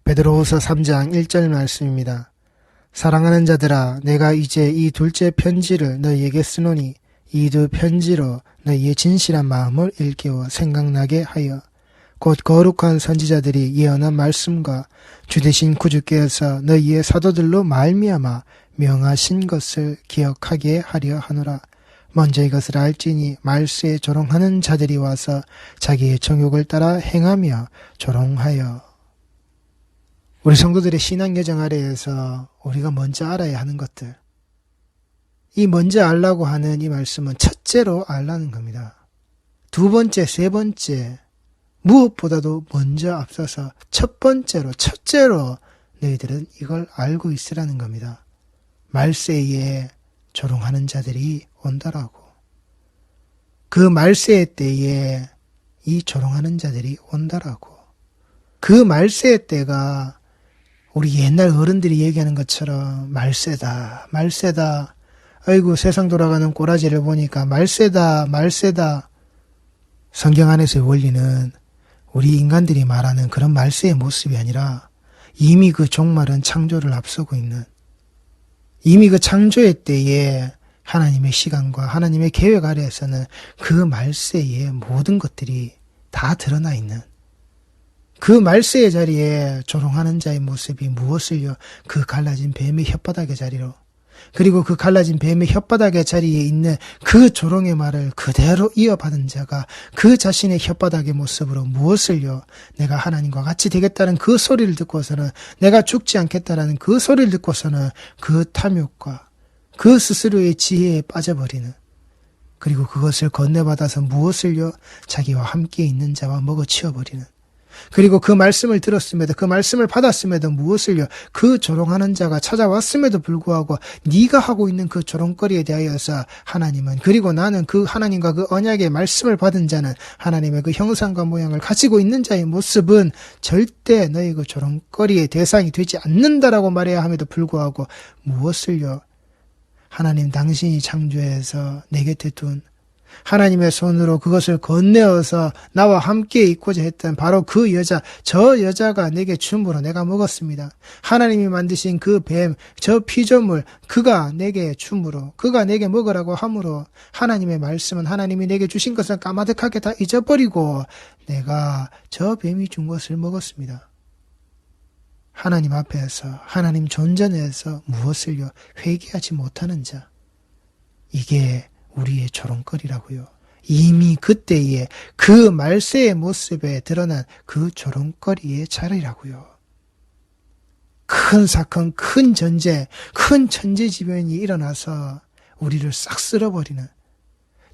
베드로후서 3장 1절 말씀입니다. 사랑하는 자들아, 내가 이제 이 둘째 편지를 너희에게 쓰노니 이 두 편지로 너희의 진실한 마음을 일깨워 생각나게 하여 곧 거룩한 선지자들이 예언한 말씀과 주되신 구주께서 너희의 사도들로 말미암아 명하신 것을 기억하게 하려 하노라. 먼저 이것을 알지니 말세에 조롱하는 자들이 와서 자기의 정욕을 따라 행하며 조롱하여. 우리 성도들의 신앙 여정 아래에서 우리가 먼저 알아야 하는 것들, 이 먼저 알라고 하는 이 말씀은 첫째로 알라는 겁니다. 두 번째, 세 번째, 무엇보다도 먼저 앞서서 첫째로 너희들은 이걸 알고 있으라는 겁니다. 말세에 조롱하는 자들이 온다라고. 그 말세의 때에 이 조롱하는 자들이 온다라고. 그 말세의 때가 우리 옛날 어른들이 얘기하는 것처럼 말세다. 아이고 세상 돌아가는 꼬라지를 보니까 말세다. 성경 안에서의 원리는 우리 인간들이 말하는 그런 말세의 모습이 아니라 이미 그 종말은 창조를 앞서고 있는, 이미 그 창조의 때에 하나님의 시간과 하나님의 계획 아래에서는 그 말세의 모든 것들이 다 드러나 있는, 그 말세의 자리에 조롱하는 자의 모습이 무엇을요? 그 갈라진 뱀의 혓바닥의 자리로, 그리고 그 갈라진 뱀의 혓바닥의 자리에 있는 그 조롱의 말을 그대로 이어받은 자가 그 자신의 혓바닥의 모습으로 무엇을요? 내가 하나님과 같이 되겠다는 그 소리를 듣고서는, 내가 죽지 않겠다라는 그 소리를 듣고서는 그 탐욕과 그 스스로의 지혜에 빠져버리는, 그리고 그것을 건네받아서 무엇을요? 자기와 함께 있는 자와 먹어치워버리는, 그리고 그 말씀을 들었음에도, 그 말씀을 받았음에도 무엇을요? 그 조롱하는 자가 찾아왔음에도 불구하고 네가 하고 있는 그 조롱거리에 대하여서 하나님은, 그리고 나는 그 하나님과 그 언약의 말씀을 받은 자는 하나님의 그 형상과 모양을 가지고 있는 자의 모습은 절대 너희 그 조롱거리의 대상이 되지 않는다라고 말해야 함에도 불구하고 무엇을요? 하나님 당신이 창조해서 내 곁에 둔 하나님의 손으로 그것을 건네어서 나와 함께 있고자 했던 바로 그 여자, 저 여자가 내게 줌으로 내가 먹었습니다. 하나님이 만드신 그 뱀, 저 피조물, 그가 내게 줌으로, 그가 내게 먹으라고 함으로 하나님의 말씀은, 하나님이 내게 주신 것을 까마득하게 다 잊어버리고 내가 저 뱀이 준 것을 먹었습니다. 하나님 앞에서, 하나님 존전에서 무엇을요? 회개하지 못하는 자, 이게 우리의 조롱거리라고요. 이미 그때에 그 말세의 모습에 드러난 그 조롱거리의 자리라고요. 큰 사건, 큰 전쟁, 큰 천재지변이 일어나서 우리를 싹 쓸어버리는,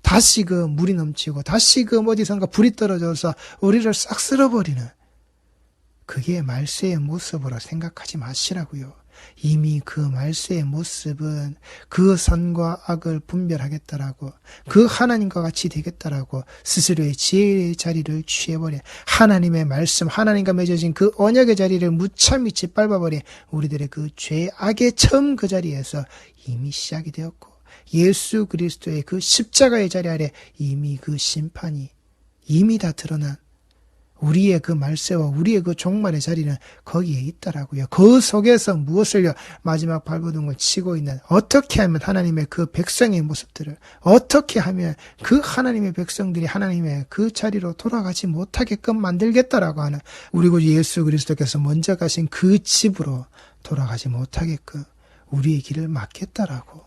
다시 그 물이 넘치고 다시 그 어디선가 불이 떨어져서 우리를 싹 쓸어버리는, 그게 말세의 모습으로 생각하지 마시라고요. 이미 그 말세의 모습은 그 선과 악을 분별하겠다라고, 그 하나님과 같이 되겠다라고 스스로의 지혜의 자리를 취해버린, 하나님의 말씀, 하나님과 맺어진 그 언약의 자리를 무참히 짓밟아버린 우리들의 그 죄악의 처음 그 자리에서 이미 시작이 되었고, 예수 그리스도의 그 십자가의 자리 아래 이미 그 심판이 이미 다 드러난 우리의 그 말세와 우리의 그 종말의 자리는 거기에 있다라고요. 그 속에서 무엇을요? 마지막 발버둥을 치고 있는, 어떻게 하면 하나님의 그 백성의 모습들을, 어떻게 하면 그 하나님의 백성들이 하나님의 그 자리로 돌아가지 못하게끔 만들겠다라고 하는, 우리 구주 예수 그리스도께서 먼저 가신 그 집으로 돌아가지 못하게끔 우리의 길을 막겠다라고.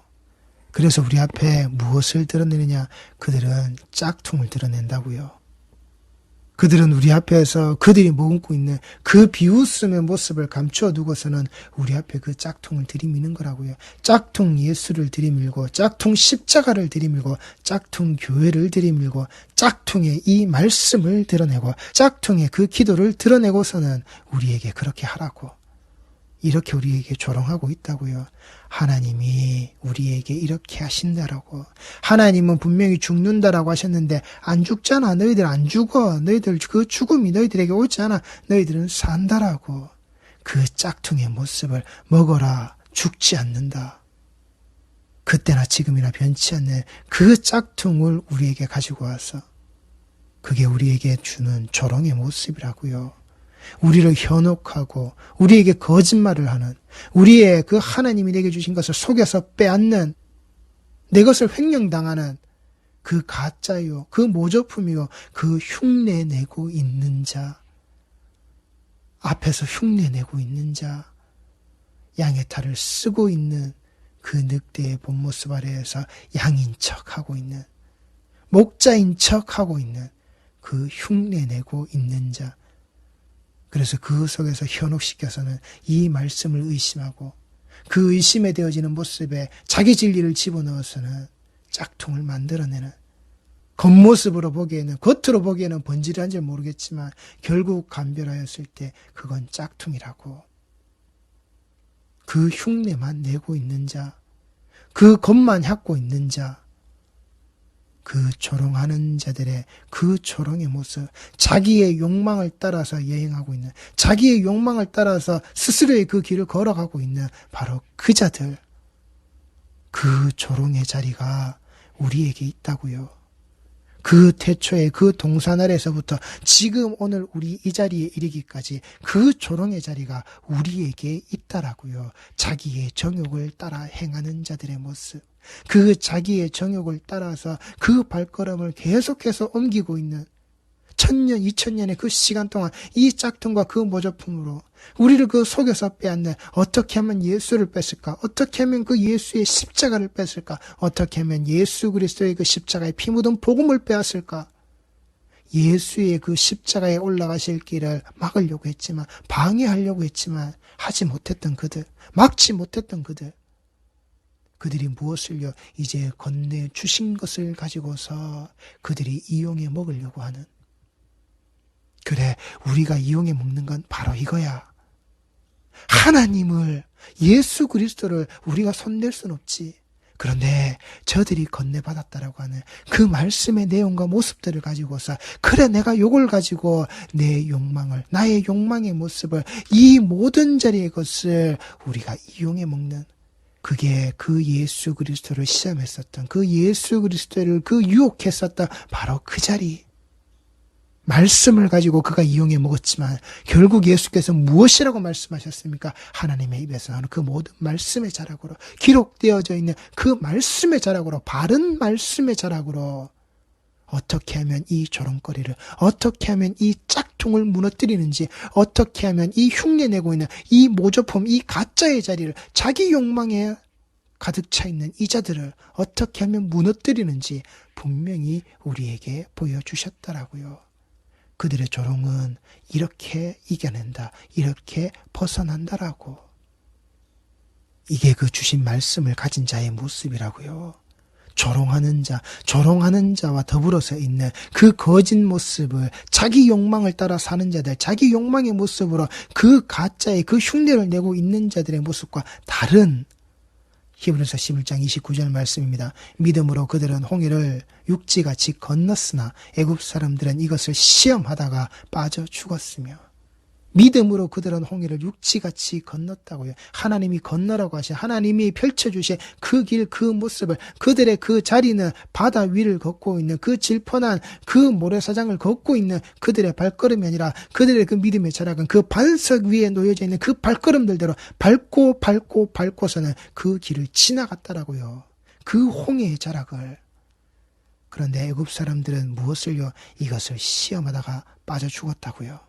그래서 우리 앞에 무엇을 드러내느냐? 그들은 짝퉁을 드러낸다고요. 그들은 우리 앞에서 그들이 머금고 있는 그 비웃음의 모습을 감추어 두고서는 우리 앞에 그 짝퉁을 들이미는 거라고요. 짝퉁 예수를 들이밀고, 짝퉁 십자가를 들이밀고, 짝퉁 교회를 들이밀고, 짝퉁의 이 말씀을 드러내고, 짝퉁의 그 기도를 드러내고서는 우리에게 그렇게 하라고, 이렇게 우리에게 조롱하고 있다고요. 하나님이 우리에게 이렇게 하신다라고. 하나님은 분명히 죽는다라고 하셨는데 안 죽잖아. 너희들 안 죽어. 너희들 그 죽음이 너희들에게 오지 않아. 너희들은 산다라고. 그 짝퉁의 모습을 먹어라. 죽지 않는다. 그때나 지금이나 변치 않는 그 짝퉁을 우리에게 가지고 와서 그게 우리에게 주는 조롱의 모습이라고요. 우리를 현혹하고 우리에게 거짓말을 하는, 우리의 그 하나님이 내게 주신 것을 속여서 빼앗는, 내 것을 횡령당하는 그 가짜요, 그 모조품이요, 그 흉내내고 있는 자, 앞에서 흉내내고 있는 자, 양의 탈을 쓰고 있는 그 늑대의 본 모습 아래에서 양인 척하고 있는, 목자인 척하고 있는 그 흉내내고 있는 자. 그래서 그 속에서 현혹시켜서는 이 말씀을 의심하고 그 의심에 되어지는 모습에 자기 진리를 집어넣어서는 짝퉁을 만들어내는, 겉모습으로 보기에는, 겉으로 보기에는 번지르한 줄 모르겠지만 결국 감별하였을 때 그건 짝퉁이라고. 그 흉내만 내고 있는 자, 그 겉만 핥고 있는 자, 그 조롱하는 자들의 그 조롱의 모습, 자기의 욕망을 따라서 여행하고 있는, 자기의 욕망을 따라서 스스로의 그 길을 걸어가고 있는 바로 그 자들, 그 조롱의 자리가 우리에게 있다고요. 그 태초에 그 동산 아래서부터 지금 오늘 우리 이 자리에 이르기까지 그 조롱의 자리가 우리에게 있다라고요. 자기의 정욕을 따라 행하는 자들의 모습, 그 자기의 정욕을 따라서 그 발걸음을 계속해서 옮기고 있는 1000년, 2000년의 그 시간 동안 이 짝퉁과 그 모조품으로 우리를 그 속여서 빼앗는, 어떻게 하면 예수를 뺐을까? 어떻게 하면 그 예수의 십자가를 뺐을까? 어떻게 하면 예수 그리스도의 그 십자가에 피 묻은 복음을 빼앗을까? 예수의 그 십자가에 올라가실 길을 막으려고 했지만, 방해하려고 했지만 하지 못했던 그들, 막지 못했던 그들, 그들이 무엇을요? 이제 건네주신 것을 가지고서 그들이 이용해 먹으려고 하는, 그래, 우리가 이용해 먹는 건 바로 이거야. 하나님을, 예수 그리스도를 우리가 손댈 순 없지. 그런데 저들이 건네받았다라고 하는 그 말씀의 내용과 모습들을 가지고서, 그래, 내가 요걸 가지고 내 욕망을, 나의 욕망의 모습을, 이 모든 자리의 것을 우리가 이용해 먹는, 그게 그 예수 그리스도를 시험했었던, 그 예수 그리스도를 그 유혹했었던 바로 그 자리. 말씀을 가지고 그가 이용해 먹었지만 결국 예수께서 무엇이라고 말씀하셨습니까? 하나님의 입에서 하는 그 모든 말씀의 자락으로, 기록되어져 있는 그 말씀의 자락으로, 바른 말씀의 자락으로 어떻게 하면 이 조롱거리를, 어떻게 하면 이 짝퉁을 무너뜨리는지, 어떻게 하면 이 흉내내고 있는 이 모조품, 이 가짜의 자리를, 자기 욕망에 가득 차 있는 이 자들을 어떻게 하면 무너뜨리는지 분명히 우리에게 보여주셨더라고요. 그들의 조롱은 이렇게 이겨낸다, 이렇게 벗어난다라고. 이게 그 주신 말씀을 가진 자의 모습이라고요. 조롱하는 자, 조롱하는 자와 더불어서 있는 그 거짓 모습을, 자기 욕망을 따라 사는 자들, 자기 욕망의 모습으로 그 가짜의 그 흉내를 내고 있는 자들의 모습과 다른 히브리서 11장 29절 말씀입니다. 믿음으로 그들은 홍해를 육지같이 건넜으나 애굽 사람들은 이것을 시험하다가 빠져 죽었으며. 믿음으로 그들은 홍해를 육지같이 건넜다고요. 하나님이 건너라고 하신, 하나님이 펼쳐주신 그 길, 그 모습을, 그들의 그 자리는 바다 위를 걷고 있는 그 질펀한 그 모래사장을 걷고 있는 그들의 발걸음이 아니라, 그들의 그 믿음의 자락은 그 반석 위에 놓여져 있는 그 발걸음들대로 밟고서는 그 길을 지나갔다라고요. 그 홍해의 자락을. 그런데 애굽 사람들은 무엇을요? 이것을 시험하다가 빠져 죽었다고요.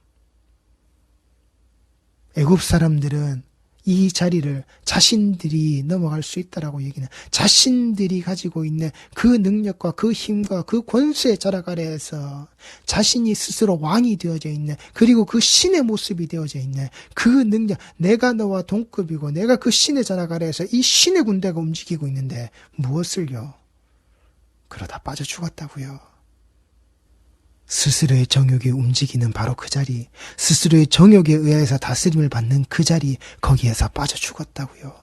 애굽 사람들은 이 자리를 자신들이 넘어갈 수 있다라고 얘기는, 자신들이 가지고 있는 그 능력과 그 힘과 그 권세의 자락 아래에서 자신이 스스로 왕이 되어져 있는, 그리고 그 신의 모습이 되어져 있는 그 능력, 내가 너와 동급이고 내가 그 신의 자락 아래에서 이 신의 군대가 움직이고 있는데 무엇을요? 그러다 빠져 죽었다고요. 스스로의 정욕이 움직이는 바로 그 자리, 스스로의 정욕에 의해서 다스림을 받는 그 자리, 거기에서 빠져 죽었다고요.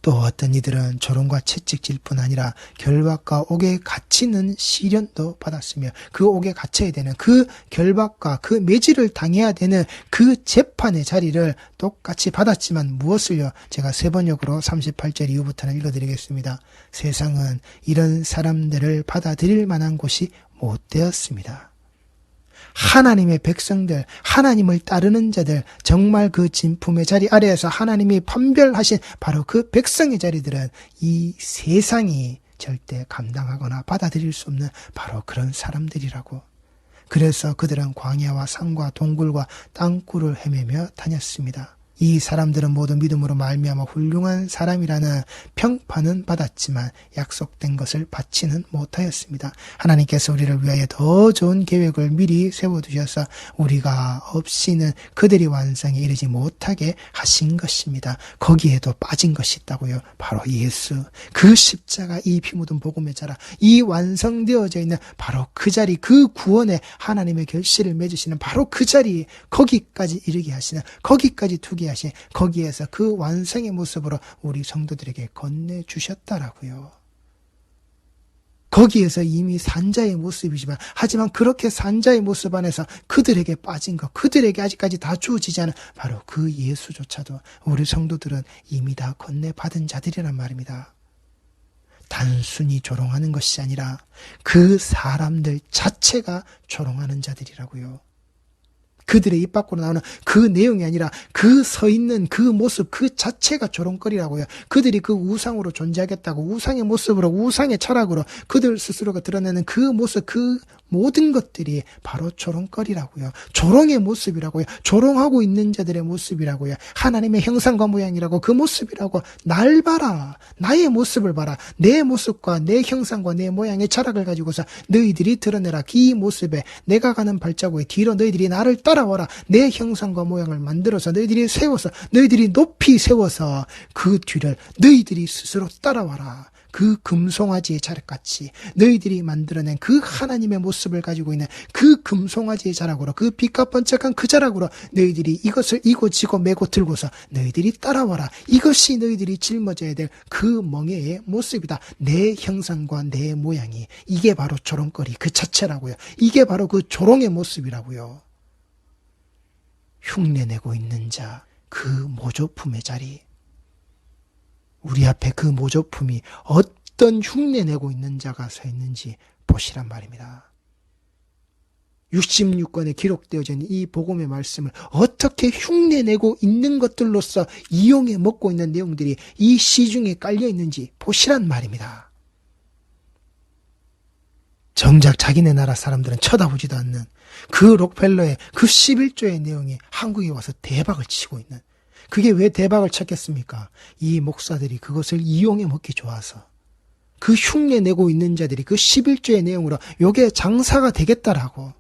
또 어떤 이들은 조롱과 채찍질 뿐 아니라 결박과 옥에 갇히는 시련도 받았으며, 그 옥에 갇혀야 되는, 그 결박과 그 매질을 당해야 되는 그 재판의 자리를 똑같이 받았지만 무엇을요? 제가 세번역으로 38절 이후부터는 읽어드리겠습니다. 세상은 이런 사람들을 받아들일 만한 곳이 못 되었습니다. 하나님의 백성들, 하나님을 따르는 자들, 정말 그 진품의 자리 아래에서 하나님이 판별하신 바로 그 백성의 자리들은 이 세상이 절대 감당하거나 받아들일 수 없는 바로 그런 사람들이라고. 그래서 그들은 광야와 산과 동굴과 땅굴을 헤매며 다녔습니다. 이 사람들은 모두 믿음으로 말미암아 훌륭한 사람이라는 평판은 받았지만 약속된 것을 받지는 못하였습니다. 하나님께서 우리를 위하여 더 좋은 계획을 미리 세워두셔서 우리가 없이는 그들이 완성에 이르지 못하게 하신 것입니다. 거기에도 빠진 것이 있다고요. 바로 예수. 그 십자가, 이 피 묻은 복음의 자라, 이 완성되어져 있는 바로 그 자리, 그 구원에 하나님의 결실을 맺으시는 바로 그 자리, 거기까지 이르게 하시는, 거기까지 두게 하신, 거기에서 그 완성의 모습으로 우리 성도들에게 건네주셨다라고요. 거기에서 이미 산자의 모습이지만, 하지만 그렇게 산자의 모습 안에서 그들에게 빠진 것, 그들에게 아직까지 다 주어지지 않은 바로 그 예수조차도 우리 성도들은 이미 다 건네받은 자들이란 말입니다. 단순히 조롱하는 것이 아니라 그 사람들 자체가 조롱하는 자들이라고요. 그들의 입 밖으로 나오는 그 내용이 아니라 그 서 있는 그 모습 그 자체가 조롱거리라고요. 그들이 그 우상으로 존재하겠다고, 우상의 모습으로, 우상의 철학으로 그들 스스로가 드러내는 그 모습, 그 모든 것들이 바로 조롱거리라고요. 조롱의 모습이라고요. 조롱하고 있는 자들의 모습이라고요. 하나님의 형상과 모양이라고, 그 모습이라고. 날 봐라, 나의 모습을 봐라, 내 모습과 내 형상과 내 모양의 철학을 가지고서 너희들이 드러내라. 이 모습에 내가 가는 발자국의 뒤로 너희들이 나를 따라와라. 내 형상과 모양을 만들어서 너희들이 세워서, 너희들이 높이 세워서 그 뒤를 너희들이 스스로 따라와라. 그 금송아지의 자락같이 너희들이 만들어낸 그 하나님의 모습을 가지고 있는 그 금송아지의 자락으로, 그 빛과 번쩍한 그 자락으로 너희들이 이것을 이고 지고 메고 들고서 너희들이 따라와라. 이것이 너희들이 짊어져야 될 그 멍에의 모습이다. 내 형상과 내 모양이, 이게 바로 조롱거리 그 자체라고요. 이게 바로 그 조롱의 모습이라고요. 흉내내고 있는 자, 그 모조품의 자리, 우리 앞에 그 모조품이 어떤 흉내내고 있는 자가 서 있는지 보시란 말입니다. 66권에 기록되어져 있는 이 복음의 말씀을 어떻게 흉내내고 있는 것들로서 이용해 먹고 있는 내용들이 이 시중에 깔려 있는지 보시란 말입니다. 정작 자기네 나라 사람들은 쳐다보지도 않는 그 록펠러의 그 11조의 내용이 한국에 와서 대박을 치고 있는, 그게 왜 대박을 쳤겠습니까? 이 목사들이 그것을 이용해 먹기 좋아서, 그 흉내 내고 있는 자들이 그 11조의 내용으로 요게 장사가 되겠다라고,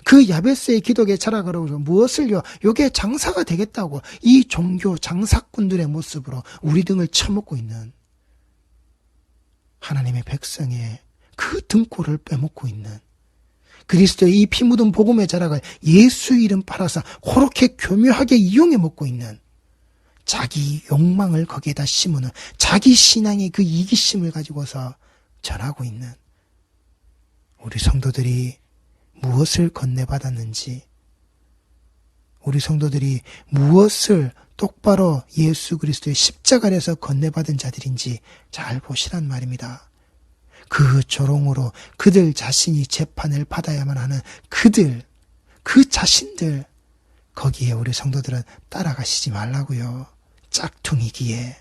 그 야베스의 기독의 철학으로 무엇을요? 요게 장사가 되겠다고 이 종교 장사꾼들의 모습으로 우리 등을 쳐먹고 있는 하나님의 백성의 그 등골을 빼먹고 있는 그리스도의 이 피 묻은 복음의 자락을 예수 이름 팔아서 그렇게 교묘하게 이용해 먹고 있는, 자기 욕망을 거기에다 심으는, 자기 신앙의 그 이기심을 가지고서 전하고 있는 우리 성도들이 무엇을 건네받았는지, 우리 성도들이 무엇을 똑바로 예수 그리스도의 십자가 아래서 건네받은 자들인지 잘 보시란 말입니다. 그 조롱으로 그들 자신이 재판을 받아야만 하는 그들, 그 자신들, 거기에 우리 성도들은 따라가시지 말라고요. 짝퉁이기에.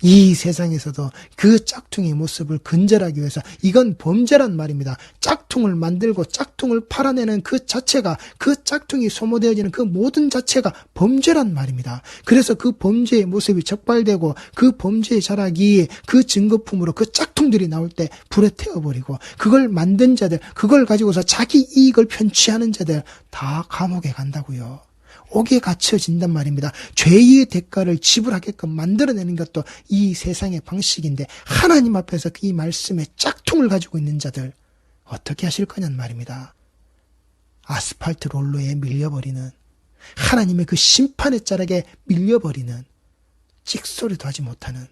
이 세상에서도 그 짝퉁의 모습을 근절하기 위해서, 이건 범죄란 말입니다. 짝퉁을 만들고 짝퉁을 팔아내는 그 자체가, 그 짝퉁이 소모되어지는 그 모든 자체가 범죄란 말입니다. 그래서 그 범죄의 모습이 적발되고 그 범죄의 자락이 그 증거품으로 그 짝퉁들이 나올 때 불에 태워버리고, 그걸 만든 자들, 그걸 가지고서 자기 이익을 편취하는 자들 다 감옥에 간다고요. 옥에 갇혀진단 말입니다. 죄의 대가를 지불하게끔 만들어내는 것도 이 세상의 방식인데, 하나님 앞에서 이 말씀에 짝퉁을 가지고 있는 자들 어떻게 하실 거냐는 말입니다. 아스팔트 롤러에 밀려버리는, 하나님의 그 심판의 자락에 밀려버리는, 찍소리도 하지 못하는,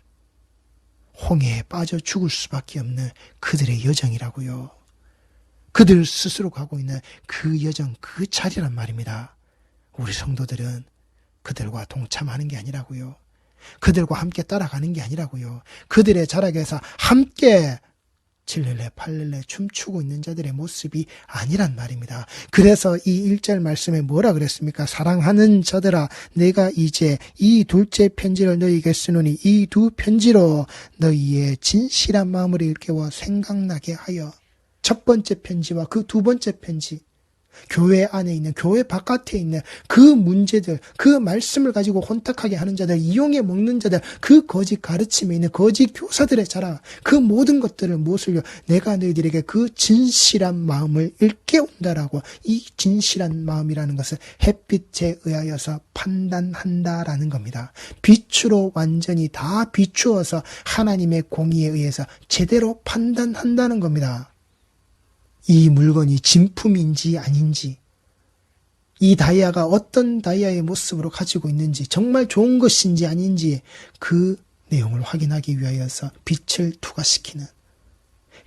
홍해에 빠져 죽을 수밖에 없는 그들의 여정이라고요. 그들 스스로 가고 있는 그 여정, 그 자리란 말입니다. 우리 성도들은 그들과 동참하는 게 아니라고요. 그들과 함께 따라가는 게 아니라고요. 그들의 자락에서 함께 7렐레 8렐레 춤추고 있는 자들의 모습이 아니란 말입니다. 그래서 이 1절 말씀에 뭐라 그랬습니까? 사랑하는 자들아, 내가 이제 이 둘째 편지를 너희에게 쓰노니 이 두 편지로 너희의 진실한 마음을 일깨워 생각나게 하여. 첫 번째 편지와 그 두 번째 편지, 교회 안에 있는, 교회 바깥에 있는 그 문제들, 그 말씀을 가지고 혼탁하게 하는 자들, 이용해 먹는 자들, 그 거짓 가르침에 있는 거짓 교사들의 자랑, 그 모든 것들을 무엇을요? 내가 너희들에게 그 진실한 마음을 일깨운다라고. 이 진실한 마음이라는 것은 햇빛에 의하여서 판단한다라는 겁니다. 빛으로 완전히 다 비추어서 하나님의 공의에 의해서 제대로 판단한다는 겁니다. 이 물건이 진품인지 아닌지, 이 다이아가 어떤 다이아의 모습으로 가지고 있는지, 정말 좋은 것인지 아닌지 그 내용을 확인하기 위하여서 빛을 투과시키는,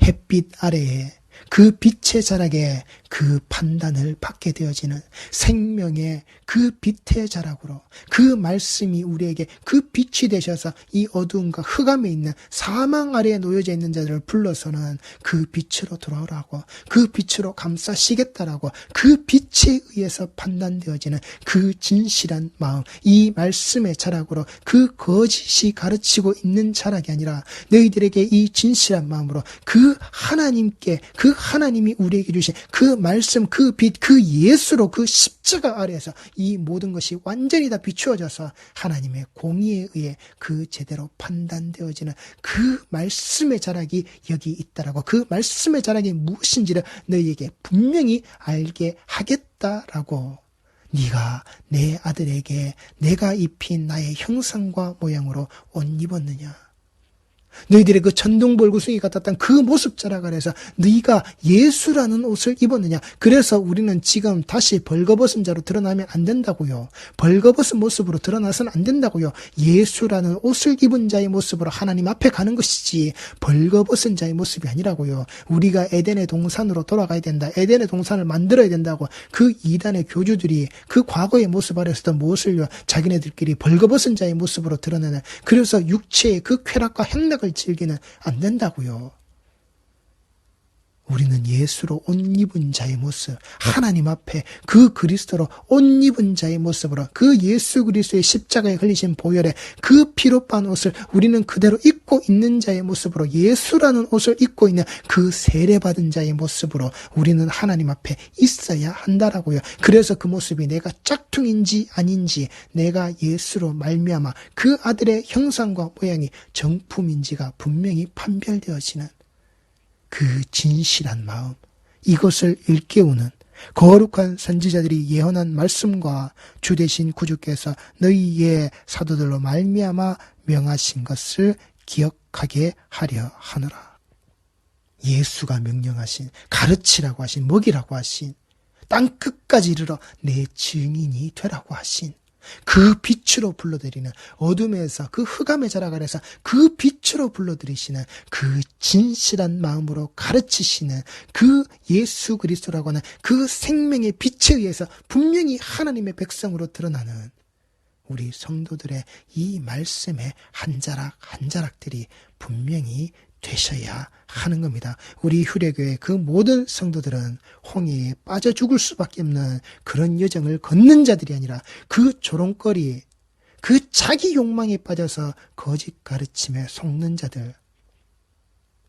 햇빛 아래에 그 빛의 자락에 그 판단을 받게 되어지는 생명의 그 빛의 자락으로 그 말씀이 우리에게 그 빛이 되셔서 이 어두움과 흑암에 있는 사망 아래에 놓여져 있는 자들을 불러서는 그 빛으로 돌아오라고, 그 빛으로 감싸시겠다라고, 그 빛에 의해서 판단되어지는 그 진실한 마음, 이 말씀의 자락으로 그 거짓이 가르치고 있는 자락이 아니라 너희들에게 이 진실한 마음으로 그 하나님께, 그 하나님이 우리에게 주신 그 말씀, 그 빛, 그 예수로 그 십자가 아래에서 이 모든 것이 완전히 다 비추어져서 하나님의 공의에 의해 그 제대로 판단되어지는 그 말씀의 자락이 여기 있다라고, 그 말씀의 자락이 무엇인지를 너희에게 분명히 알게 하겠다라고. 네가 내 아들에게 내가 입힌 나의 형상과 모양으로 옷 입었느냐? 너희들의 그 천둥벌구숭이 같았던 그 모습 자락 아래서 네가 예수라는 옷을 입었느냐? 그래서 우리는 지금 다시 벌거벗은 자로 드러나면 안 된다고요. 벌거벗은 모습으로 드러나서는 안 된다고요. 예수라는 옷을 입은 자의 모습으로 하나님 앞에 가는 것이지 벌거벗은 자의 모습이 아니라고요. 우리가 에덴의 동산으로 돌아가야 된다, 에덴의 동산을 만들어야 된다고 그 이단의 교주들이 그 과거의 모습 아래서도 무엇을요? 자기네들끼리 벌거벗은 자의 모습으로 드러내는, 그래서 육체의 그 쾌락과 행락을 즐기는, 안 된다고요. 우리는 예수로 옷 입은 자의 모습, 하나님 앞에 그 그리스도로 옷 입은 자의 모습으로 그 예수 그리스도의 십자가에 흘리신 보혈의 그 피로 빤 옷을 우리는 그대로 입고 있는 자의 모습으로, 예수라는 옷을 입고 있는 그 세례받은 자의 모습으로 우리는 하나님 앞에 있어야 한다라고요. 그래서 그 모습이 내가 짝퉁인지 아닌지, 내가 예수로 말미암아 그 아들의 형상과 모양이 정품인지가 분명히 판별되어지는 그 진실한 마음, 이것을 일깨우는 거룩한 선지자들이 예언한 말씀과 주 되신 구주께서 너희의 사도들로 말미암아 명하신 것을 기억하게 하려 하노라. 예수가 명령하신, 가르치라고 하신, 먹이라고 하신, 땅 끝까지 이르러 내 증인이 되라고 하신 그 빛으로 불러들이는, 어둠에서 그 흑암의 자락 아래서 그 빛으로 불러들이시는 그 진실한 마음으로 가르치시는 그 예수 그리스도라고 하는 그 생명의 빛에 의해서 분명히 하나님의 백성으로 드러나는 우리 성도들의 이 말씀의 한 자락 한 자락들이 분명히 되셔야 하는 겁니다. 우리 휴례교회 그 모든 성도들은 홍해에 빠져 죽을 수밖에 없는 그런 여정을 걷는 자들이 아니라 그 조롱거리, 그 자기 욕망에 빠져서 거짓 가르침에 속는 자들,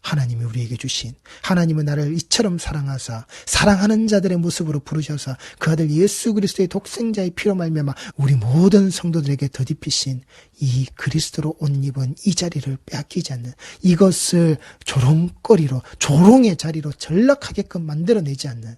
하나님이 우리에게 주신, 하나님은 나를 이처럼 사랑하사 사랑하는 자들의 모습으로 부르셔서 그 아들 예수 그리스도의 독생자의 피로 말미암아 우리 모든 성도들에게 덧입히신 이 그리스도로 옷 입은 이 자리를 빼앗기지 않는, 이것을 조롱거리로, 조롱의 자리로 전락하게끔 만들어내지 않는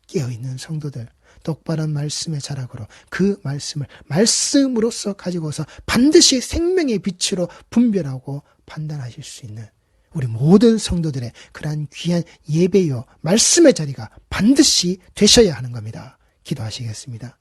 깨어있는 성도들, 똑바른 말씀의 자락으로 그 말씀을 말씀으로서 가지고서 반드시 생명의 빛으로 분별하고 판단하실 수 있는 우리 모든 성도들의 그러한 귀한 예배요 말씀의 자리가 반드시 되셔야 하는 겁니다. 기도하시겠습니다.